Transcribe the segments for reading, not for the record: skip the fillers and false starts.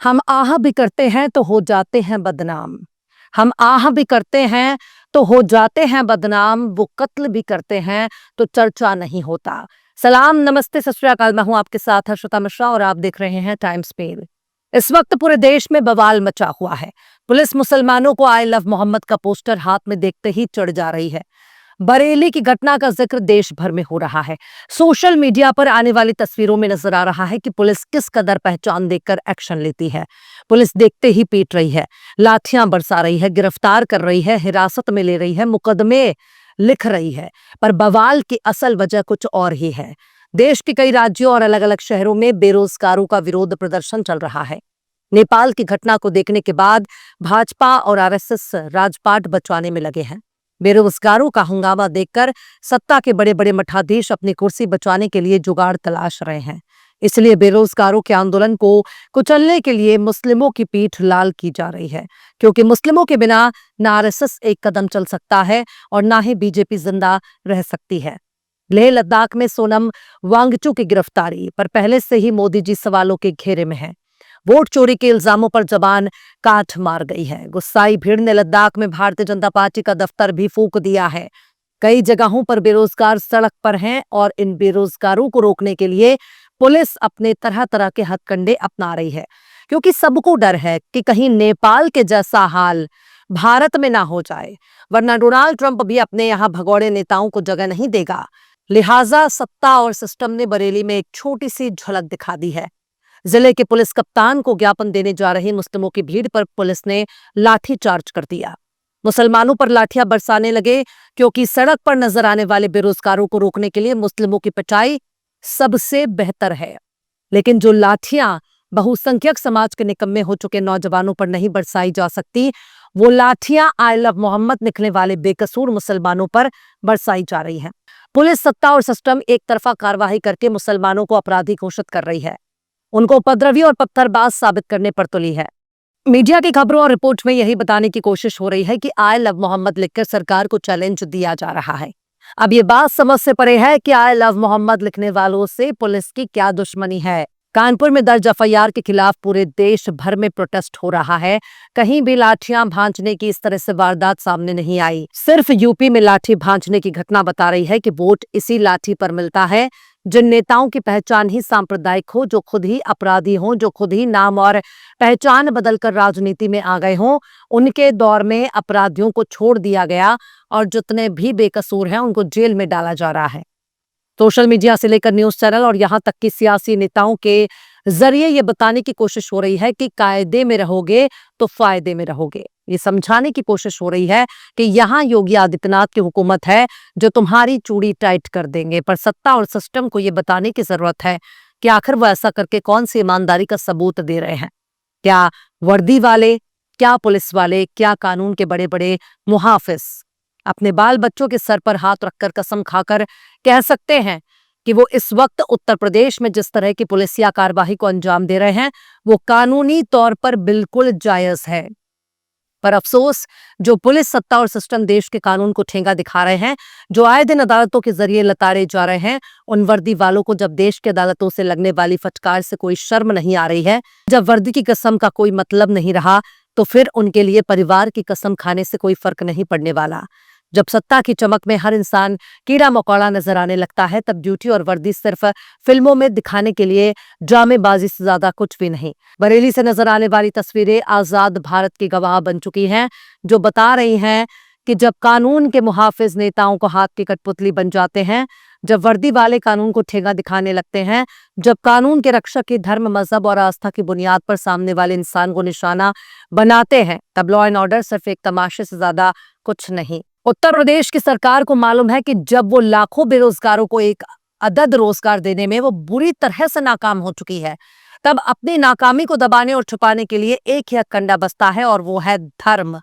हम आह भी करते हैं तो हो जाते हैं बदनाम। हम आह भी करते हैं तो हो जाते हैं बदनाम। वो कत्ल भी करते हैं तो चर्चा नहीं होता। सलाम, नमस्ते, सत श्री अकाल। मैं हूं आपके साथ हर्षिता मिश्रा और आप देख रहे हैं टाइम्स पेल। इस वक्त पूरे देश में बवाल मचा हुआ है। पुलिस मुसलमानों को आई लव मोहम्मद का पोस्टर हाथ में देखते ही चढ़ जा रही है। बरेली की घटना का जिक्र देश भर में हो रहा है। सोशल मीडिया पर आने वाली तस्वीरों में नजर आ रहा है कि पुलिस किस कदर पहचान देखकर एक्शन लेती है। पुलिस देखते ही पीट रही है, लाठियां बरसा रही है, गिरफ्तार कर रही है, हिरासत में ले रही है, मुकदमे लिख रही है। पर बवाल की असल वजह कुछ और ही है। देश के कई राज्यों और अलग अलग शहरों में बेरोजगारों का विरोध प्रदर्शन चल रहा है। नेपाल की घटना को देखने के बाद भाजपा और आरएसएस राजपाट बचवाने में लगे हैं। बेरोजगारों का हंगामा देखकर सत्ता के बड़े बड़े मठाधीश अपनी कुर्सी बचाने के लिए जुगाड़ तलाश रहे हैं। इसलिए बेरोजगारों के आंदोलन को कुचलने के लिए मुस्लिमों की पीठ लाल की जा रही है, क्योंकि मुस्लिमों के बिना न आरएसएस एक कदम चल सकता है और न ही बीजेपी जिंदा रह सकती है। लेह लद्दाख में सोनम वांगचुक की गिरफ्तारी पर पहले से ही मोदी जी सवालों के घेरे में है। वोट चोरी के इल्जामों पर जबान काट मार गई है। गुस्साई भीड़ ने लद्दाख में भारतीय जनता पार्टी का दफ्तर भी फूंक दिया है। कई जगहों पर बेरोजगार सड़क पर हैं और इन बेरोजगारों को रोकने के लिए पुलिस अपने तरह तरह के हथकंडे अपना रही है, क्योंकि सबको डर है कि कहीं नेपाल के जैसा हाल भारत में ना हो जाए, वरना डोनाल्ड ट्रंप भी अपने यहाँ भगोड़े नेताओं को जगह नहीं देगा। लिहाजा सत्ता और सिस्टम ने बरेली में एक छोटी सी झलक दिखा दी है। जिले के पुलिस कप्तान को ज्ञापन देने जा रही मुस्लिमों की भीड़ पर पुलिस ने लाठी चार्ज कर दिया। मुसलमानों पर लाठियां बरसाने लगे, क्योंकि सड़क पर नजर आने वाले बेरोजगारों को रोकने के लिए मुस्लिमों की पिटाई सबसे बेहतर है। लेकिन जो लाठियां बहुसंख्यक समाज के निकम्मे हो चुके नौजवानों पर नहीं बरसाई जा सकती, वो लाठियां आई लव मोहम्मद लिखने वाले बेकसूर मुसलमानों पर बरसाई जा रही हैं। पुलिस, सत्ता और सिस्टम एक तरफा कार्रवाई करके मुसलमानों को अपराधी घोषित कर रही है, उनको उपद्रवी और पत्थरबाज साबित करने पर तुली है। मीडिया की खबरों और रिपोर्ट में यही बताने की कोशिश हो रही है कि आई लव मोहम्मद लिखकर सरकार को चैलेंज दिया जा रहा है। अब ये बात समझ से परे है कि आई लव मोहम्मद लिखने वालों से पुलिस की क्या दुश्मनी है। कानपुर में दर्ज एफआईआर के खिलाफ पूरे देश भर में प्रोटेस्ट हो रहा है। कहीं भी लाठियां भांजने की इस तरह से वारदात सामने नहीं आई। सिर्फ यूपी में लाठी भांजने की घटना बता रही है कि वोट इसी लाठी पर मिलता है। जिन नेताओं की पहचान ही सांप्रदायिक हो, जो खुद ही अपराधी हों, जो खुद ही नाम और पहचान बदलकर राजनीति में आ गए हों, उनके दौर में अपराधियों को छोड़ दिया गया और जितने भी बेकसूर हैं उनको जेल में डाला जा रहा है। सोशल मीडिया से लेकर न्यूज चैनल और यहां तक कि सियासी नेताओं के जरिए ये बताने की कोशिश हो रही है कि कायदे में रहोगे तो फायदे में रहोगे। ये समझाने की कोशिश हो रही है कि यहाँ योगी आदित्यनाथ की हुकूमत है जो तुम्हारी चूड़ी टाइट कर देंगे। पर सत्ता और सिस्टम को ये बताने की जरूरत है कि आखिर वो ऐसा करके कौन सी ईमानदारी का सबूत दे रहे हैं। क्या वर्दी वाले, क्या पुलिस वाले, क्या कानून के बड़े बड़े मुहाफिज अपने बाल बच्चों के सर पर हाथ रखकर कसम खाकर कह सकते हैं कि वो इस वक्त उत्तर प्रदेश में जिस तरह की पुलिसिया कार्रवाई को अंजाम दे रहे हैं वो कानूनी तौर पर बिल्कुल जायज है। पर अफसोस, जो पुलिस, सत्ता और सिस्टम देश के कानून को ठेंगा दिखा रहे हैं, जो आए दिन अदालतों के जरिए लताड़े जा रहे हैं, उन वर्दी वालों को जब देश की अदालतों से लगने वाली फटकार से कोई शर्म नहीं आ रही है, जब वर्दी की कसम का कोई मतलब नहीं रहा, तो फिर उनके लिए परिवार की कसम खाने से कोई फर्क नहीं पड़ने वाला। जब सत्ता की चमक में हर इंसान कीड़ा मकोड़ा नजर आने लगता है, तब ड्यूटी और वर्दी सिर्फ फिल्मों में दिखाने के लिए ड्रामेबाजी से ज्यादा कुछ भी नहीं। बरेली से नजर आने वाली तस्वीरें आजाद भारत की गवाह बन चुकी हैं, जो बता रही हैं कि जब कानून के मुहाफिज नेताओं को हाथ की कठपुतली बन जाते हैं, जब वर्दी वाले कानून को ठेंगा दिखाने लगते हैं, जब कानून के रक्षक ही धर्म, मजहब और आस्था की बुनियाद पर सामने वाले इंसान को निशाना बनाते हैं, तब लॉ एंड ऑर्डर सिर्फ एक तमाशे से ज्यादा कुछ नहीं। उत्तर प्रदेश की सरकार को मालूम है कि जब वो लाखों बेरोजगारों को एक अदद रोजगार देने में वो बुरी तरह से नाकाम हो चुकी है, तब अपनी नाकामी को दबाने और छुपाने के लिए एक ही हथकंडा बचता है और वो है धर्म।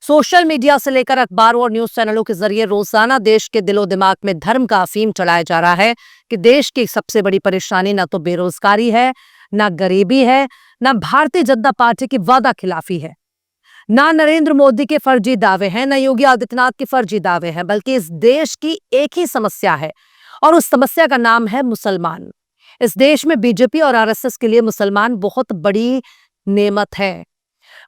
सोशल मीडिया से लेकर अखबारों और न्यूज चैनलों के जरिए रोजाना देश के दिलो दिमाग में धर्म का अफीम चलाया जा रहा है कि देश की सबसे बड़ी परेशानी न तो बेरोजगारी है, न गरीबी है, न भारतीय जनता पार्टी की वादा खिलाफी है, ना नरेंद्र मोदी के फर्जी दावे हैं, ना योगी आदित्यनाथ के फर्जी दावे हैं, बल्कि इस देश की एक ही समस्या है और उस समस्या का नाम है मुसलमान। इस देश में बीजेपी और आरएसएस के लिए मुसलमान बहुत बड़ी नेमत है।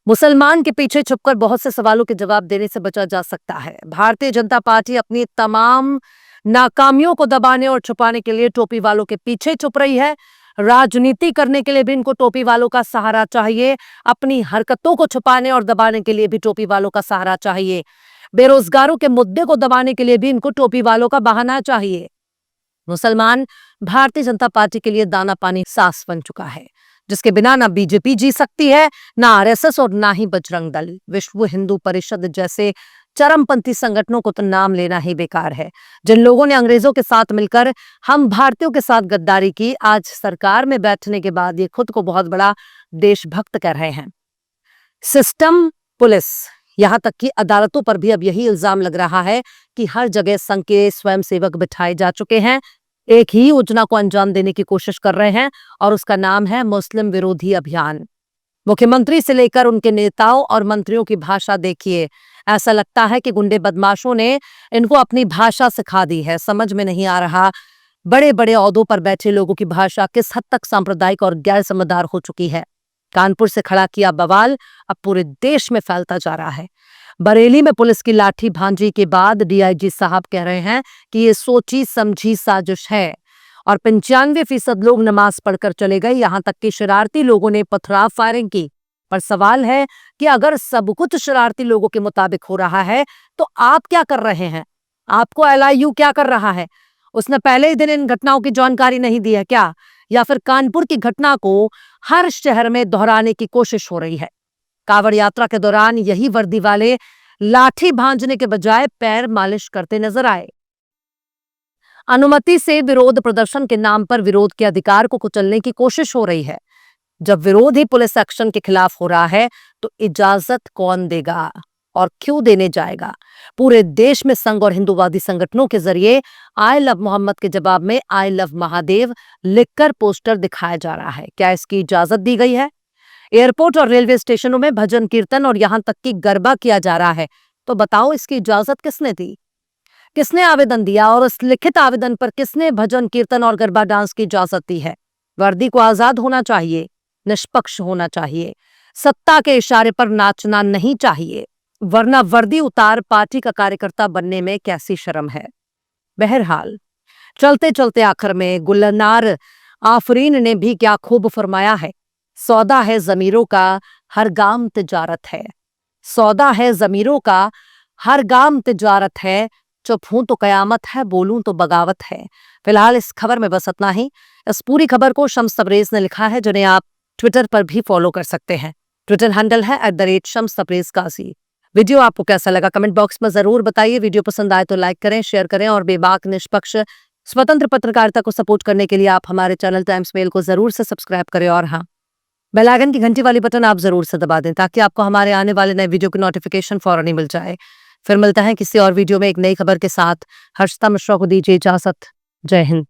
मुसलमान के पीछे छुपकर बहुत से सवालों के जवाब देने से बचा जा सकता है। भारतीय जनता पार्टी अपनी तमाम नाकामियों को दबाने और छुपाने के लिए टोपी वालों के पीछे छुप रही है। राजनीति करने के लिए भी इनको टोपी वालों का सहारा चाहिए। अपनी हरकतों को छुपाने और दबाने के लिए भी टोपी वालों का सहारा चाहिए। बेरोजगारों के मुद्दे को दबाने के लिए भी इनको टोपी वालों का बहाना चाहिए। मुसलमान भारतीय जनता पार्टी के लिए दाना पानी सास बन चुका है, जिसके बिना ना बीजेपी जी सकती है, ना आरएसएस और ना ही बजरंग दल। विश्व हिंदू परिषद जैसे चरमपंथी संगठनों को तो नाम लेना ही बेकार है। जिन लोगों ने अंग्रेजों के साथ मिलकर हम भारतीयों के साथ गद्दारी की, आज सरकार में बैठने के बाद ये खुद को बहुत बड़ा देशभक्त कह रहे हैं। सिस्टम, पुलिस, यहां तक कि अदालतों पर भी अब यही इल्जाम लग रहा है कि हर जगह संघ के स्वयंसेवक बिठाए जा चुके हैं, एक ही योजना को अंजाम देने की कोशिश कर रहे हैं और उसका नाम है मुस्लिम विरोधी अभियान। मुख्यमंत्री से लेकर उनके नेताओं और मंत्रियों की भाषा देखिए, ऐसा लगता है कि गुंडे बदमाशों ने इनको अपनी भाषा सिखा दी है। समझ में नहीं आ रहा बड़े बड़े ओहदों पर बैठे लोगों की भाषा किस हद तक सांप्रदायिक और गैर समझदार हो चुकी है। कानपुर से खड़ा किया बवाल अब पूरे देश में फैलता जा रहा है। बरेली में पुलिस की लाठी भांजी के बाद डीआईजी साहब कह रहे हैं कि ये सोची समझी साजिश है और 95% लोग नमाज पढ़कर चले गए। यहां तक कि शरारती लोगों ने पथराव फायरिंग की। पर सवाल है कि अगर सब कुछ शरारती लोगों के मुताबिक हो रहा है तो आप क्या कर रहे हैं? आपको एलआईयू क्या कर रहा है? उसने पहले ही दिन इन घटनाओं की जानकारी नहीं दी है क्या? या फिर कानपुर की घटना को हर शहर में दोहराने की कोशिश हो रही है? कांवड़ यात्रा के दौरान यही वर्दी वाले लाठी भांजने के बजाय पैर मालिश करते नजर आए। अनुमति से विरोध प्रदर्शन के नाम पर विरोध के अधिकार को कुचलने की कोशिश हो रही है। जब विरोध ही पुलिस एक्शन के खिलाफ हो रहा है तो इजाजत कौन देगा और क्यों देने जाएगा? पूरे देश में संघ और हिंदूवादी संगठनों के जरिए आई लव मोहम्मद के जवाब में आई लव महादेव लिखकर पोस्टर दिखाया जा रहा है। क्या इसकी इजाजत दी गई है? एयरपोर्ट और रेलवे स्टेशनों में भजन कीर्तन और यहां तक कि गरबा किया जा रहा है, तो बताओ इसकी इजाजत किसने दी? किसने आवेदन दिया और उस लिखित आवेदन पर किसने भजन कीर्तन और गरबा डांस की इजाजत दी है? वर्दी को आजाद होना चाहिए, निष्पक्ष होना चाहिए, सत्ता के इशारे पर नाचना नहीं चाहिए, वरना वर्दी उतार पार्टी का कार्यकर्ता बनने में कैसी शर्म है। बहरहाल चलते चलते आखिर में गुलनार आफरीन ने भी क्या खूब फरमाया है, सौदा है जमीरों का हर गाम तिजारत है। सौदा है जमीरों का हर गाम तिजारत है, चुप हूं तो कयामत है, बोलूं तो बगावत है। फिलहाल इस खबर में बस इतना ही। इस पूरी खबर को शम्स तबरेज ने लिखा है, जिन्हें आप ट्विटर पर भी फॉलो कर सकते हैं। ट्विटर हैंडल है @शम्स तबरेज काजी। वीडियो आपको कैसा लगा कमेंट बॉक्स में जरूर बताइए। वीडियो पसंद आए तो लाइक करें, शेयर करें और बेबाक निष्पक्ष स्वतंत्र पत्रकारिता को सपोर्ट करने के लिए आप हमारे चैनल टाइम्स मेल को जरूर से सब्सक्राइब करें और हाँ, बेल आइकन की घंटी वाली बटन आप जरूर से दबा दें ताकि आपको हमारे आने वाले नए वीडियो की नोटिफिकेशन फौरन ही मिल जाए। फिर मिलता है किसी और वीडियो में एक नई खबर के साथ। हर्षिता मिश्रा को दीजिए इजाजत। जय हिंद।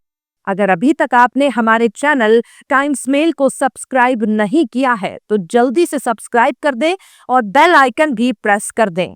अगर अभी तक आपने हमारे चैनल टाइम्स मेल को सब्सक्राइब नहीं किया है तो जल्दी से सब्सक्राइब कर दें और बेल आइकन भी प्रेस कर दें।